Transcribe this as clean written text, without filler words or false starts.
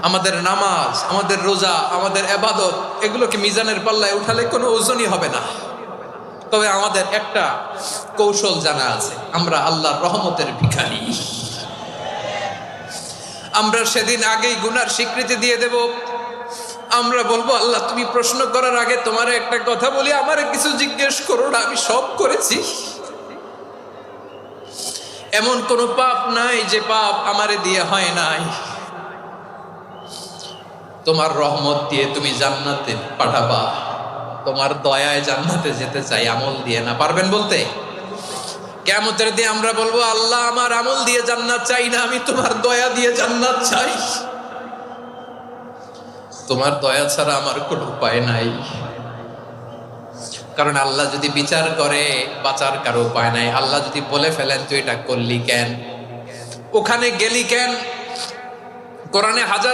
আমাদের নামাজ, আমাদের রোজা, আমাদের ইবাদত, এগুলোকে মিজানের পাল্লায় উঠালে কোনো ওজনই হবে না। তবে আমাদের একটা কৌশল জানা আছে, আমরা আল্লাহর রহমতের ভিখারি। আমরা সেদিন আগেই গুনার স্বীকৃতি দিয়ে দেব। আমরা বলবো, আল্লাহ তুমি প্রশ্ন করার আগে তোমার একটা কথা বলি, আমারে কিছু জিজ্ঞেস করো না, আমি সব করেছি। এমন কোন পাপ নাই যে পাপ আমারে দিয়ে হয় নাই। তোমার রহমত দিয়ে তুমি জান্নাতে পাঠাবা, তোমার দয়ায় জান্নাতে যেতে চাই, আমল দিয়ে না। পারবেন বলতে? কিয়ামতের দিন আমরা বলবো, আল্লাহ আমার আমল দিয়ে জান্নাত চাই না, আমি তোমার দয়া দিয়ে জান্নাত চাই। তোমার দয়া ছাড়া আমার কোনো উপায় নাই। কারণ আল্লাহ যদি বিচার করে, বাঁচার কারো উপায় নাই। আল্লাহ যদি বলে ফেলেন তুই এটা করলি কেন, ওখানে গেলি কেন, কোরআনে হাজার